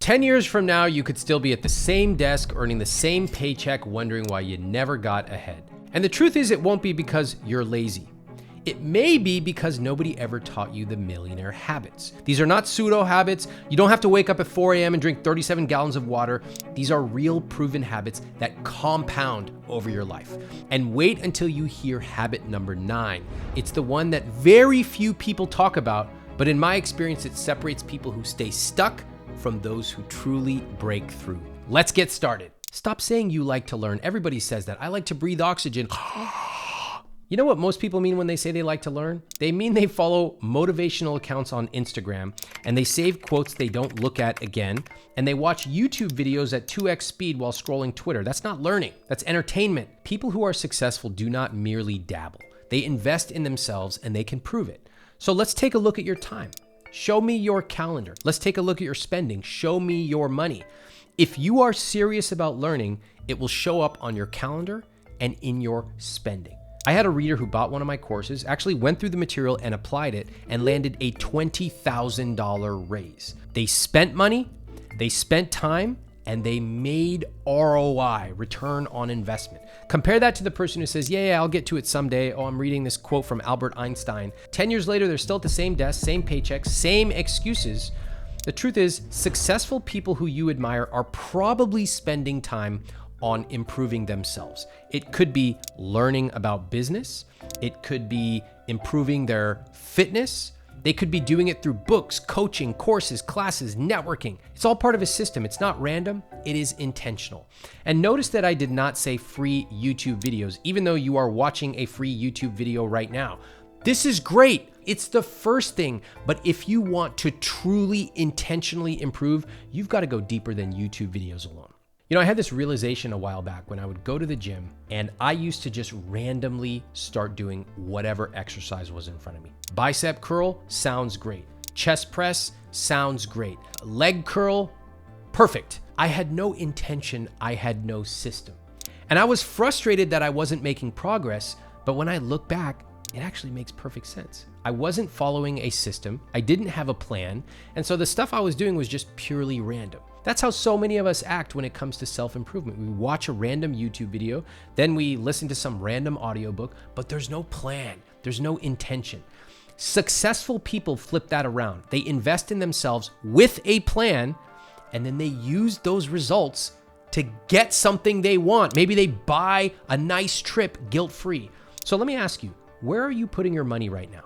10 years from now, you could still be at the same desk, earning the same paycheck, wondering why you never got ahead. And the truth is, it won't be because you're lazy. It may be because nobody ever taught you the millionaire habits. These are not pseudo habits. You don't have to wake up at 4 a.m. and drink 37 gallons of water. These are real proven habits that compound over your life. And wait until you hear habit number 9. It's the one that very few people talk about, but in my experience, it separates people who stay stuck from those who truly break through. Let's get started. Stop saying you like to learn. Everybody says that. I like to breathe oxygen. You know what most people mean when they say they like to learn? They mean they follow motivational accounts on Instagram and they save quotes they don't look at again, and they watch YouTube videos at 2x speed while scrolling Twitter. That's not learning, that's entertainment. People who are successful do not merely dabble. They invest in themselves and they can prove it. So let's take a look at your time. Show me your calendar. Let's take a look at your spending. Show me your money. If you are serious about learning, it will show up on your calendar and in your spending. I had a reader who bought one of my courses, actually went through the material and applied it, and landed a $20,000 raise. They spent money, they spent time, and they made ROI, return on investment. Compare that to the person who says, yeah, I'll get to it someday. Oh, I'm reading this quote from Albert Einstein. 10 years later, they're still at the same desk, same paycheck, same excuses. The truth is, successful people who you admire are probably spending time on improving themselves. It could be learning about business. It could be improving their fitness. They could be doing it through books, coaching, courses, classes, networking. It's all part of a system. It's not random. It is intentional. And notice that I did not say free YouTube videos, even though you are watching a free YouTube video right now. This is great. It's the first thing. But if you want to truly intentionally improve, you've got to go deeper than YouTube videos alone. You know, I had this realization a while back when I would go to the gym and I used to just randomly start doing whatever exercise was in front of me. Bicep curl sounds great. Chest press sounds great. Leg curl, perfect. I had no intention. I had no system. And I was frustrated that I wasn't making progress. But when I look back, it actually makes perfect sense. I wasn't following a system. I didn't have a plan. And so the stuff I was doing was just purely random. That's how so many of us act when it comes to self-improvement. We watch a random YouTube video, then we listen to some random audiobook, but there's no plan. There's no intention. Successful people flip that around. They invest in themselves with a plan, and then they use those results to get something they want. Maybe they buy a nice trip guilt-free. So let me ask you, where are you putting your money right now?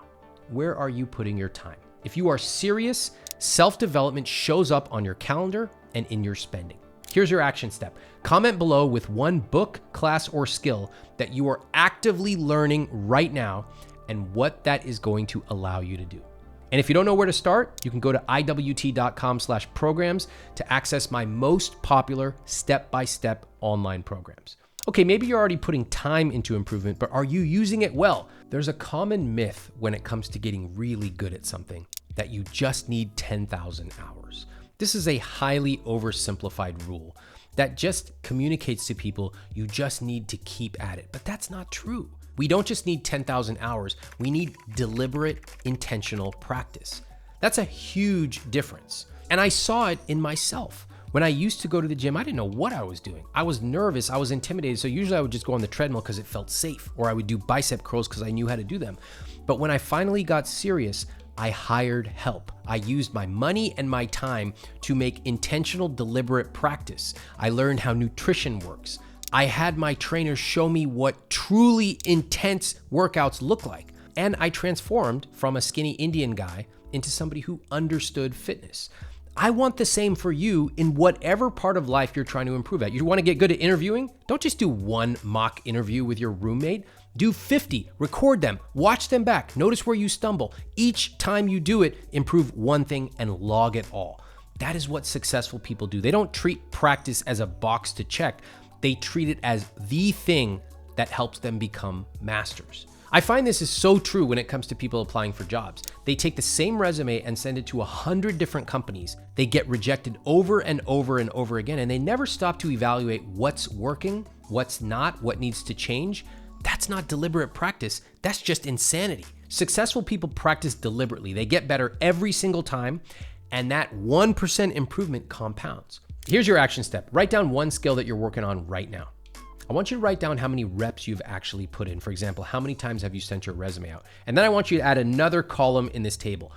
Where are you putting your time? If you are serious, self-development shows up on your calendar and in your spending. Here's your action step. Comment below with one book, class, or skill that you are actively learning right now and what that is going to allow you to do. And if you don't know where to start, you can go to iwt.com/programs to access my most popular step-by-step online programs. Okay, maybe you're already putting time into improvement, but are you using it well? There's a common myth when it comes to getting really good at something that you just need 10,000 hours. This is a highly oversimplified rule that just communicates to people you just need to keep at it, but that's not true. We don't just need 10,000 hours. We need deliberate, intentional practice. That's a huge difference. And I saw it in myself. When I used to go to the gym, I didn't know what I was doing. I was nervous, I was intimidated. So usually I would just go on the treadmill because it felt safe, or I would do bicep curls because I knew how to do them. But when I finally got serious, I hired help. I used my money and my time to make intentional, deliberate practice. I learned how nutrition works. I had my trainer show me what truly intense workouts look like. And I transformed from a skinny Indian guy into somebody who understood fitness. I want the same for you in whatever part of life you're trying to improve at. You want to get good at interviewing? Don't just do one mock interview with your roommate. Do 50, record them, watch them back, notice where you stumble. Each time you do it, improve one thing and log it all. That is what successful people do. They don't treat practice as a box to check. They treat it as the thing that helps them become masters. I find this is so true when it comes to people applying for jobs. They take the same resume and send it to 100 different companies. They get rejected over and over and over again, and they never stop to evaluate what's working, what's not, what needs to change. That's not deliberate practice. That's just insanity. Successful people practice deliberately. They get better every single time, And that 1% improvement compounds. Here's your action step. Write down one skill that you're working on right now. I want you to write down how many reps you've actually put in. For example, how many times have you sent your resume out? And then I want you to add another column in this table.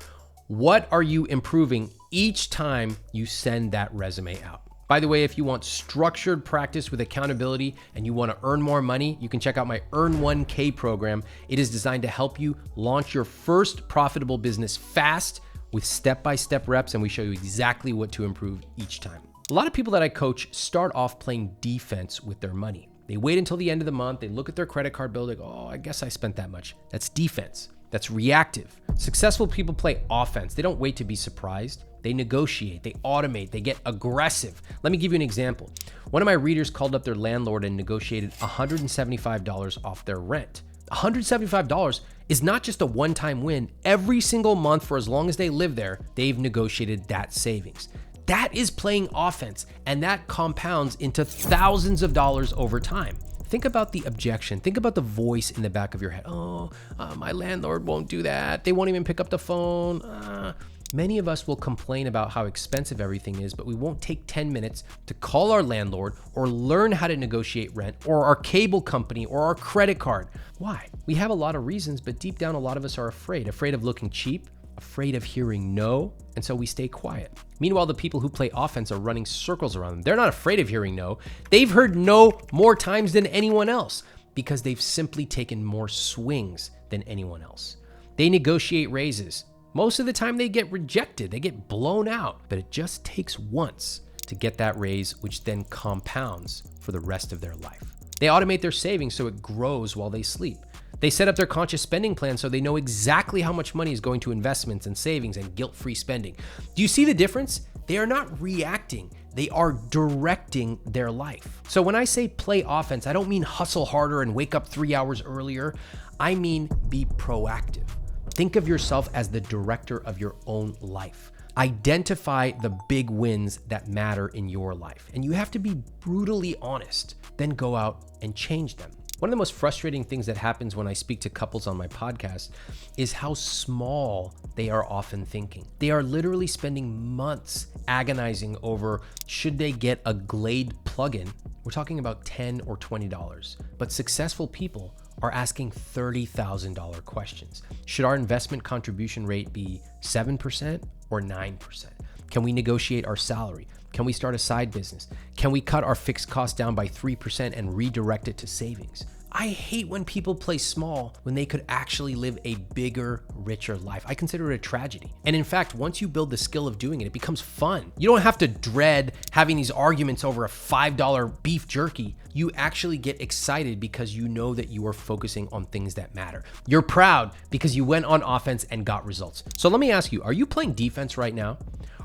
What are you improving each time you send that resume out? By the way, if you want structured practice with accountability and you want to earn more money, you can check out my Earn 1K program. It is designed to help you launch your first profitable business fast with step-by-step reps, and we show you exactly what to improve each time. A lot of people that I coach start off playing defense with their money. They wait until the end of the month, they look at their credit card bill, they go, oh, I guess I spent that much. That's defense. That's reactive. Successful people play offense. They don't wait to be surprised. They negotiate, they automate, they get aggressive. Let me give you an example. One of my readers called up their landlord and negotiated $175 off their rent. $175 is not just a one-time win. Every single month for as long as they live there, they've negotiated that savings. That is playing offense, and that compounds into thousands of dollars over time. Think about the objection. Think about the voice in the back of your head. My landlord won't do that. They won't even pick up the phone. Many of us will complain about how expensive everything is, but we won't take 10 minutes to call our landlord or learn how to negotiate rent or our cable company or our credit card. Why? We have a lot of reasons, but deep down, a lot of us are afraid of looking cheap, afraid of hearing no, and so we stay quiet. Meanwhile, the people who play offense are running circles around them. They're not afraid of hearing no. They've heard no more times than anyone else because they've simply taken more swings than anyone else. They negotiate raises. Most of the time they get rejected, they get blown out, but it just takes once to get that raise, which then compounds for the rest of their life. They automate their savings so it grows while they sleep. They set up their conscious spending plan so they know exactly how much money is going to investments and savings and guilt-free spending. Do you see the difference? They are not reacting, they are directing their life. So when I say play offense, I don't mean hustle harder and wake up 3 hours earlier. I mean be proactive. Think of yourself as the director of your own life. Identify the big wins that matter in your life. And you have to be brutally honest, then go out and change them. One of the most frustrating things that happens when I speak to couples on my podcast is how small they are often thinking. They are literally spending months agonizing over should they get a Glade plugin. We're talking about $10 or $20. But successful people are asking $30,000 questions. Should our investment contribution rate be 7% or 9%? Can we negotiate our salary? Can we start a side business? Can we cut our fixed costs down by 3% and redirect it to savings? I hate when people play small when they could actually live a bigger, richer life. I consider it a tragedy. And in fact, once you build the skill of doing it, it becomes fun. You don't have to dread having these arguments over a $5 beef jerky. You actually get excited because you know that you are focusing on things that matter. You're proud because you went on offense and got results. So let me ask you, are you playing defense right now?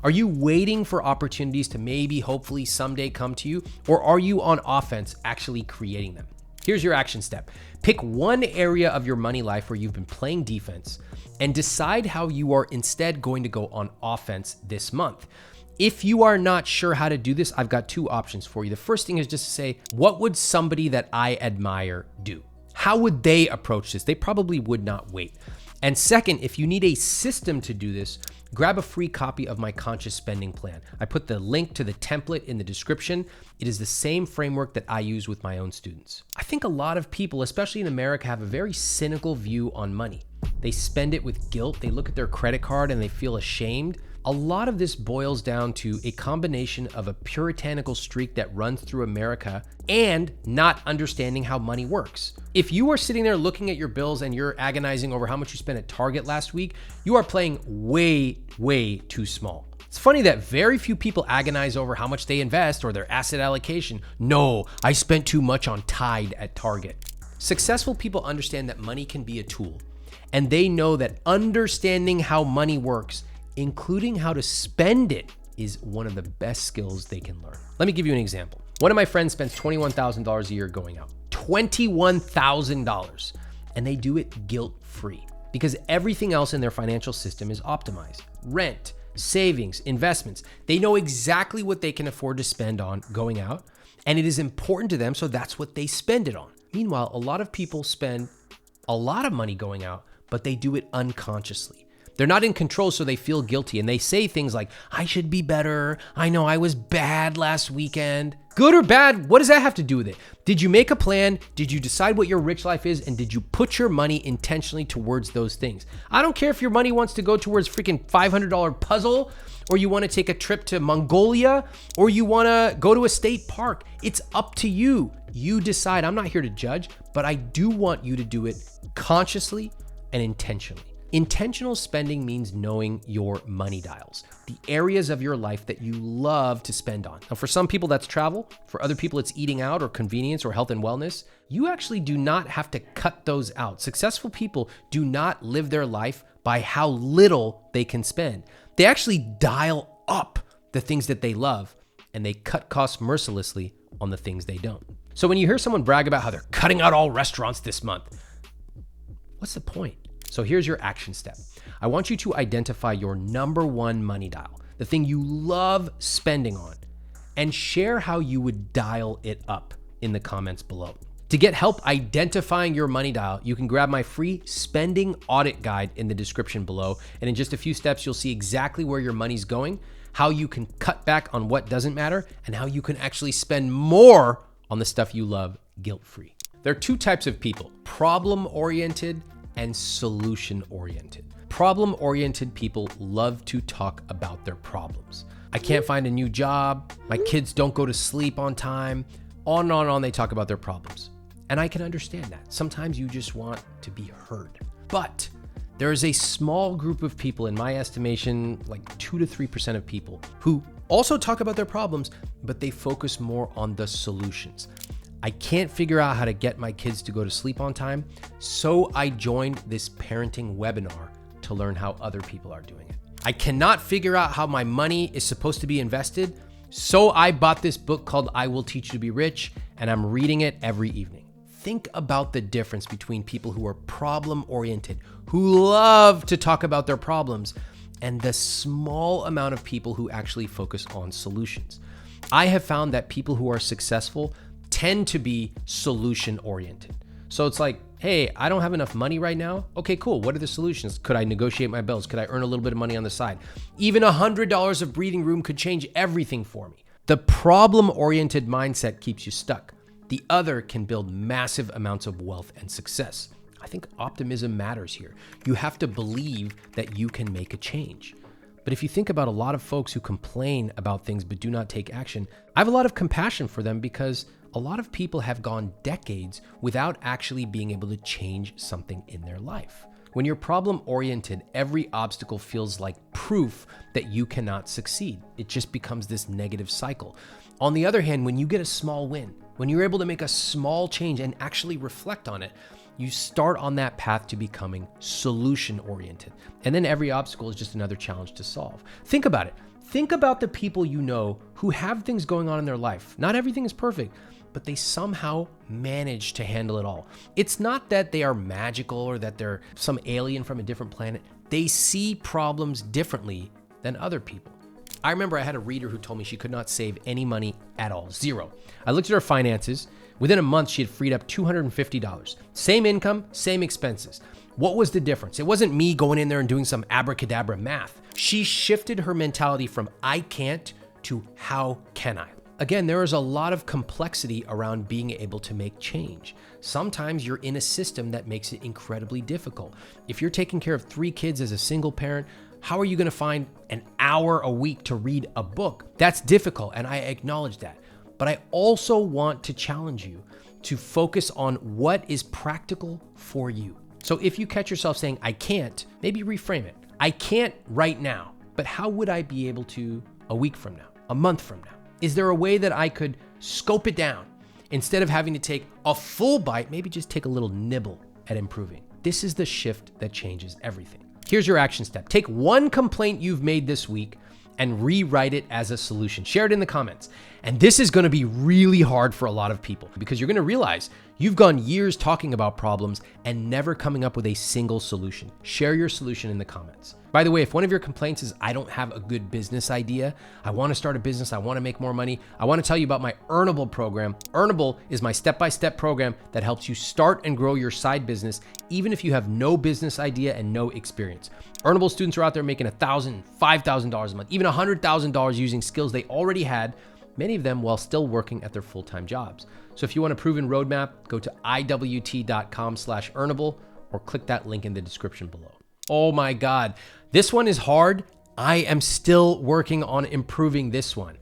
Are you waiting for opportunities to maybe, hopefully someday come to you? Or are you on offense actually creating them? Here's your action step. Pick one area of your money life where you've been playing defense and decide how you are instead going to go on offense this month. If you are not sure how to do this, I've got two options for you. The first thing is just to say, what would somebody that I admire do? How would they approach this? They probably would not wait. And second, if you need a system to do this, grab a free copy of my conscious spending plan. I put the link to the template in the description. It is the same framework that I use with my own students. I think a lot of people, especially in America, have a very cynical view on money. They spend it with guilt. They look at their credit card and they feel ashamed. A lot of this boils down to a combination of a puritanical streak that runs through America and not understanding how money works. If you are sitting there looking at your bills and you're agonizing over how much you spent at Target last week, you are playing way, way too small. It's funny that very few people agonize over how much they invest or their asset allocation. No, I spent too much on Tide at Target. Successful people understand that money can be a tool, and they know that understanding how money works, including how to spend it, is one of the best skills they can learn. Let me give you an example. One of my friends spends $21,000 a year going out. $21,000. And they do it guilt-free because everything else in their financial system is optimized. Rent, savings, investments. They know exactly what they can afford to spend on going out, and it is important to them, so that's what they spend it on. Meanwhile, a lot of people spend a lot of money going out, but they do it unconsciously. They're not in control, so they feel guilty. And they say things like, I should be better. I know I was bad last weekend. Good or bad, what does that have to do with it? Did you make a plan? Did you decide what your rich life is? And did you put your money intentionally towards those things? I don't care if your money wants to go towards freaking $500 puzzle, or you want to take a trip to Mongolia, or you want to go to a state park. It's up to you. You decide. I'm not here to judge, but I do want you to do it consciously and intentionally. Intentional spending means knowing your money dials, the areas of your life that you love to spend on. Now, for some people, that's travel. For other people, it's eating out or convenience or health and wellness. You actually do not have to cut those out. Successful people do not live their life by how little they can spend. They actually dial up the things that they love, and they cut costs mercilessly on the things they don't. So when you hear someone brag about how they're cutting out all restaurants this month, what's the point? So here's your action step. I want you to identify your number one money dial, the thing you love spending on, and share how you would dial it up in the comments below. To get help identifying your money dial, you can grab my free spending audit guide in the description below. And in just a few steps, you'll see exactly where your money's going, how you can cut back on what doesn't matter, and how you can actually spend more on the stuff you love guilt-free. There are two types of people: problem-oriented and solution-oriented. Problem-oriented people love to talk about their problems. I can't find a new job. My kids don't go to sleep on time. On and on they talk about their problems. And I can understand that. Sometimes you just want to be heard. But there is a small group of people, in my estimation, like 2 to 3% of people, who also talk about their problems, but they focus more on the solutions. I can't figure out how to get my kids to go to sleep on time, so I joined this parenting webinar to learn how other people are doing it. I cannot figure out how my money is supposed to be invested, so I bought this book called I Will Teach You to Be Rich, and I'm reading it every evening. Think about the difference between people who are problem-oriented, who love to talk about their problems, and the small amount of people who actually focus on solutions. I have found that people who are successful tend to be solution-oriented. So it's like, hey, I don't have enough money right now. Okay, cool. What are the solutions? Could I negotiate my bills? Could I earn a little bit of money on the side? Even $100 of breathing room could change everything for me. The problem-oriented mindset keeps you stuck. The other can build massive amounts of wealth and success. I think optimism matters here. You have to believe that you can make a change. But if you think about a lot of folks who complain about things but do not take action, I have a lot of compassion for them, because a lot of people have gone decades without actually being able to change something in their life. When you're problem-oriented, every obstacle feels like proof that you cannot succeed. It just becomes this negative cycle. On the other hand, when you get a small win, when you're able to make a small change and actually reflect on it, you start on that path to becoming solution-oriented. And then every obstacle is just another challenge to solve. Think about it. Think about the people you know who have things going on in their life. Not everything is perfect, but they somehow manage to handle it all. It's not that they are magical or that they're some alien from a different planet. They see problems differently than other people. I remember I had a reader who told me she could not save any money at all, zero. I looked at her finances. Within a month, she had freed up $250. Same income, same expenses. What was the difference? It wasn't me going in there and doing some abracadabra math. She shifted her mentality from I can't to how can I? Again, there is a lot of complexity around being able to make change. Sometimes you're in a system that makes it incredibly difficult. If you're taking care of 3 kids as a single parent, how are you going to find an hour a week to read a book? That's difficult, and I acknowledge that. But I also want to challenge you to focus on what is practical for you. So if you catch yourself saying, I can't, maybe reframe it. I can't right now, but how would I be able to a week from now, a month from now? Is there a way that I could scope it down? Instead of having to take a full bite, maybe just take a little nibble at improving. This is the shift that changes everything. Here's your action step. Take one complaint you've made this week and rewrite it as a solution. Share it in the comments. And this is gonna be really hard for a lot of people, because you're gonna realize You've gone years talking about problems and never coming up with a single solution. Share your solution in the comments. By the way, if one of your complaints is I don't have a good business idea, I want to start a business, I want to make more money, I want to tell you about my Earnable program. Earnable is my step-by-step program that helps you start and grow your side business, even if you have no business idea and no experience. Earnable students are out there making $1,000, $5,000 a month, even $100,000 using skills they already had, many of them while still working at their full-time jobs. So if you want a proven roadmap, go to iwt.com/earnable or click that link in the description below. Oh my God, this one is hard. I am still working on improving this one.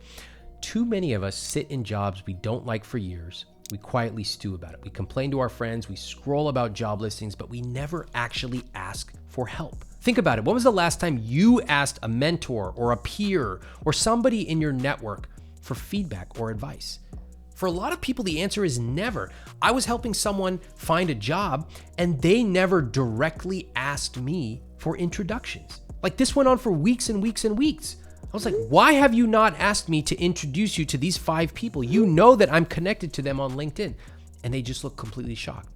Too many of us sit in jobs we don't like for years. We quietly stew about it. We complain to our friends, we scroll about job listings, but we never actually ask for help. Think about it. When was the last time you asked a mentor or a peer or somebody in your network for feedback or advice? For a lot of people, the answer is never. I was helping someone find a job and they never directly asked me for introductions. Like this went on for weeks and weeks and weeks. I was like, why have you not asked me to introduce you to these 5 people? You know that I'm connected to them on LinkedIn. And they just look completely shocked.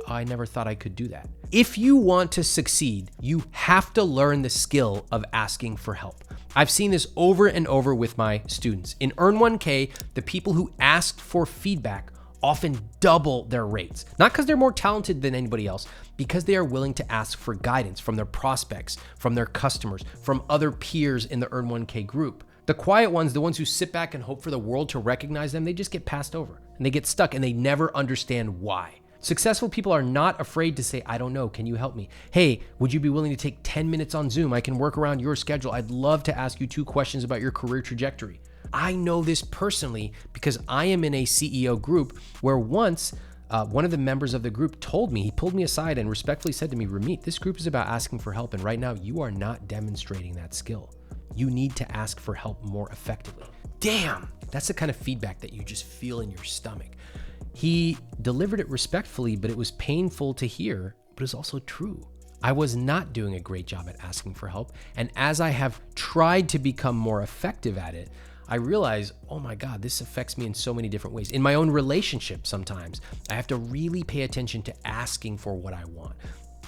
I never thought I could do that. If you want to succeed, you have to learn the skill of asking for help. I've seen this over and over with my students. In Earn 1K, the people who asked for feedback often double their rates. Not because they're more talented than anybody else, because they are willing to ask for guidance from their prospects, from their customers, from other peers in the Earn 1K group. The quiet ones, the ones who sit back and hope for the world to recognize them, they just get passed over and they get stuck and they never understand why. Successful people are not afraid to say, I don't know, can you help me? Hey, would you be willing to take 10 minutes on Zoom? I can work around your schedule. I'd love to ask you 2 questions about your career trajectory. I know this personally because I am in a CEO group where once one of the members of the group told me, he pulled me aside and respectfully said to me, Ramit, this group is about asking for help. And right now you are not demonstrating that skill. You need to ask for help more effectively. Damn, that's the kind of feedback that you just feel in your stomach. He delivered it respectfully, but it was painful to hear, but it's also true. I was not doing a great job at asking for help. And as I have tried to become more effective at it, I realize, oh my God, this affects me in so many different ways. In my own relationship, sometimes I have to really pay attention to asking for what I want.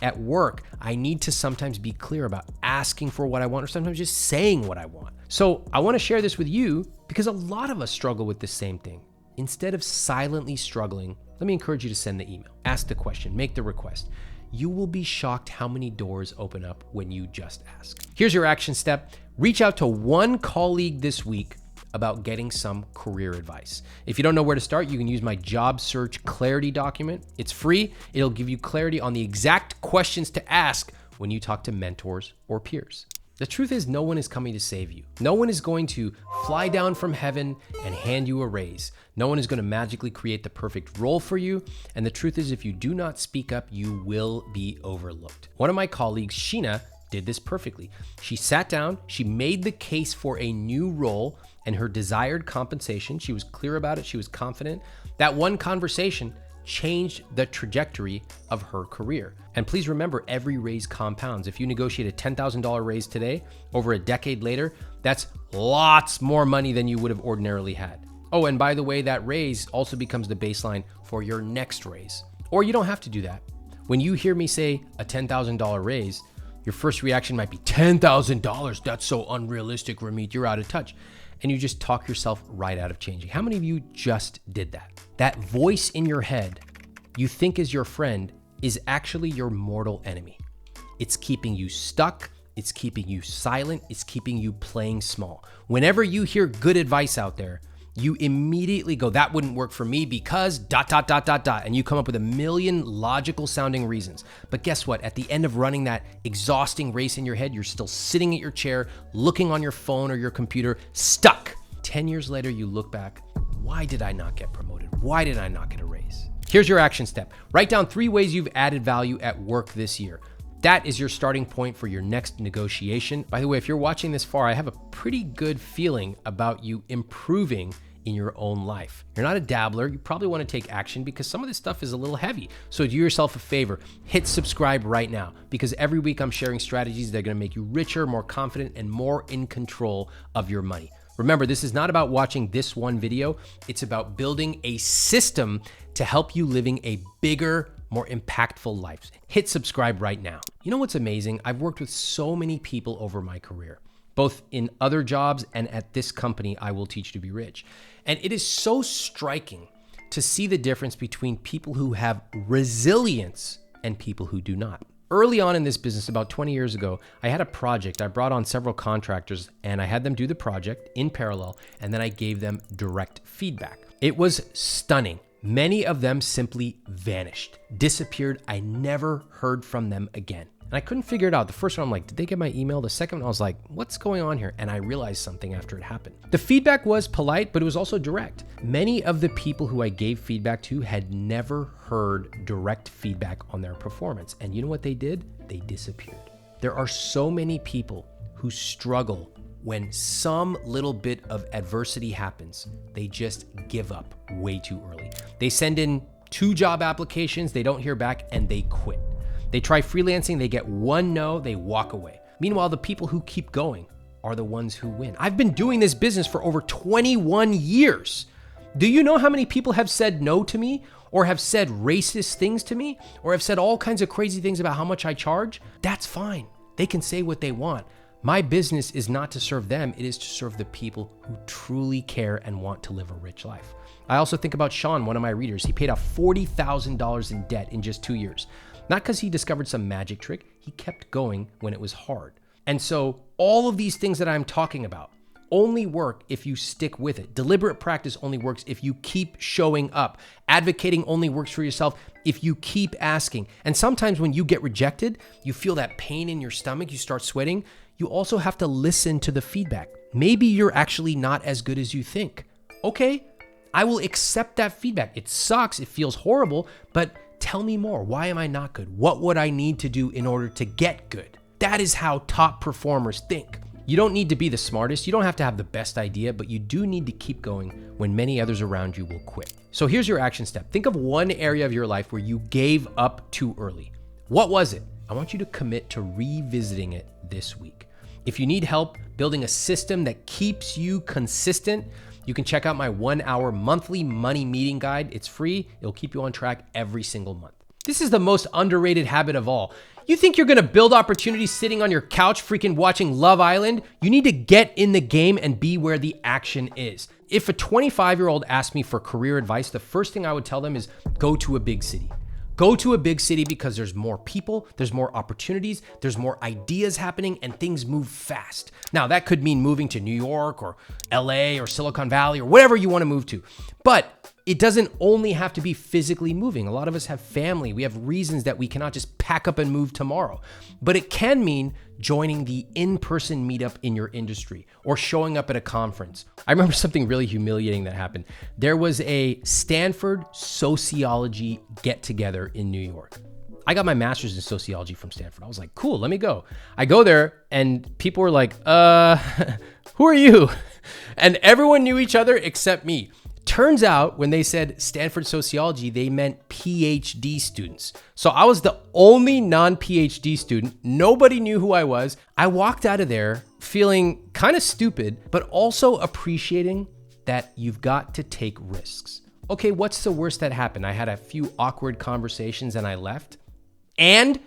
At work, I need to sometimes be clear about asking for what I want or sometimes just saying what I want. So I want to share this with you because a lot of us struggle with the same thing. Instead of silently struggling, let me encourage you to send the email, ask the question, make the request. You will be shocked how many doors open up when you just ask. Here's your action step. Reach out to one colleague this week about getting some career advice. If you don't know where to start, you can use my job search clarity document. It's free. It'll give you clarity on the exact questions to ask when you talk to mentors or peers. The truth is, no one is coming to save you. No one is going to fly down from heaven and hand you a raise. No one is going to magically create the perfect role for you. And the truth is, if you do not speak up, you will be overlooked. One of my colleagues, Sheena, did this perfectly. She sat down, she made the case for a new role and her desired compensation. She was clear about it. She was confident. That one conversation changed the trajectory of her career. And please remember, every raise compounds. If you negotiate a $10,000 raise today, over a decade later, that's lots more money than you would have ordinarily had. Oh, and by the way, that raise also becomes the baseline for your next raise. Or you don't have to do that. When you hear me say a $10,000 raise, your first reaction might be $10,000. That's so unrealistic, Ramit. You're out of touch. And you just talk yourself right out of changing. How many of you just did that? That voice in your head you think is your friend is actually your mortal enemy. It's keeping you stuck. It's keeping you silent. It's keeping you playing small. Whenever you hear good advice out there, you immediately go, that wouldn't work for me because ... And you come up with a million logical sounding reasons. But guess what? At the end of running that exhausting race in your head, you're still sitting at your chair, looking on your phone or your computer, stuck. 10 years later, you look back, why did I not get promoted? Why did I not get a raise? Here's your action step. Write down 3 ways you've added value at work this year. That is your starting point for your next negotiation. By the way, if you're watching this far, I have a pretty good feeling about you improving in your own life. You're not a dabbler. You probably want to take action because some of this stuff is a little heavy. So do yourself a favor, hit subscribe right now because every week I'm sharing strategies that are going to make you richer, more confident, and more in control of your money. Remember, this is not about watching this one video. It's about building a system to help you living a bigger, more impactful life. Hit subscribe right now. You know what's amazing? I've worked with so many people over my career, both in other jobs and at this company, I Will Teach You to Be Rich. And it is so striking to see the difference between people who have resilience and people who do not. Early on in this business, about 20 years ago, I had a project. I brought on several contractors and I had them do the project in parallel, and then I gave them direct feedback. It was stunning. Many of them simply vanished, disappeared. I never heard from them again. And I couldn't figure it out. The first one, I'm like, did they get my email? The second one, I was like, what's going on here? And I realized something after it happened. The feedback was polite, but it was also direct. Many of the people who I gave feedback to had never heard direct feedback on their performance. And you know what they did? They disappeared. There are so many people who struggle when some little bit of adversity happens. They just give up way too early. They send in 2 job applications, they don't hear back, and they quit. They try freelancing, they get 1 no, they walk away. Meanwhile, the people who keep going are the ones who win. I've been doing this business for over 21 years. Do you know how many people have said no to me, or have said racist things to me, or have said all kinds of crazy things about how much I charge? That's fine. They can say what they want. My business is not to serve them, it is to serve the people who truly care and want to live a rich life. I also think about Sean, one of my readers. He paid off $40,000 in debt in just 2 years. Not because he discovered some magic trick, he kept going when it was hard. And so all of these things that I'm talking about only work if you stick with it. Deliberate practice only works if you keep showing up. Advocating only works for yourself if you keep asking. And sometimes when you get rejected, you feel that pain in your stomach, you start sweating. You also have to listen to the feedback. Maybe you're actually not as good as you think. Okay, I will accept that feedback. It sucks, it feels horrible, but tell me more. Why am I not good? What would I need to do in order to get good? That is how top performers think. You don't need to be the smartest. You don't have to have the best idea, but you do need to keep going when many others around you will quit. So here's your action step. Think of one area of your life where you gave up too early. What was it? I want you to commit to revisiting it this week. If you need help building a system that keeps you consistent, you can check out my 1-hour monthly money meeting guide. It's free. It'll keep you on track every single month. This is the most underrated habit of all. You think you're gonna build opportunities sitting on your couch freaking watching Love Island? You need to get in the game and be where the action is. If a 25-year-old asked me for career advice, the first thing I would tell them is go to a big city. Go to a big city because there's more people, there's more opportunities, there's more ideas happening, and things move fast. Now, that could mean moving to New York or LA or Silicon Valley or whatever you want to move to. But it doesn't only have to be physically moving. A lot of us have family. We have reasons that we cannot just pack up and move tomorrow. But it can mean joining the in-person meetup in your industry or showing up at a conference. I remember something really humiliating that happened. There was a Stanford sociology get-together in New York. I got my master's in sociology from Stanford. I was like, cool, let me go. I go there and people were like, who are you? And everyone knew each other except me. Turns out when they said Stanford sociology, they meant PhD students. So I was the only non-PhD student. Nobody knew who I was. I walked out of there feeling kind of stupid, but also appreciating that you've got to take risks. Okay, what's the worst that happened? I had a few awkward conversations and I left. And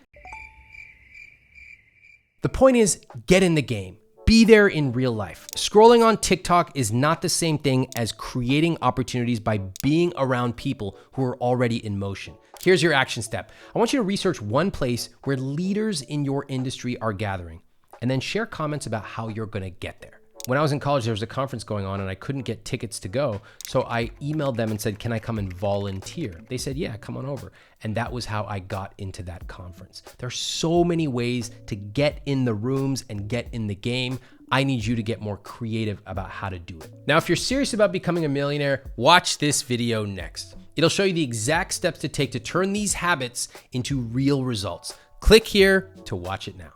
the point is, get in the game. Be there in real life. Scrolling on TikTok is not the same thing as creating opportunities by being around people who are already in motion. Here's your action step. I want you to research one place where leaders in your industry are gathering, and then share comments about how you're gonna get there. When I was in college, there was a conference going on and I couldn't get tickets to go. So I emailed them and said, can I come and volunteer? They said, yeah, come on over. And that was how I got into that conference. There's so many ways to get in the rooms and get in the game. I need you to get more creative about how to do it. Now, if you're serious about becoming a millionaire, watch this video next. It'll show you the exact steps to take to turn these habits into real results. Click here to watch it now.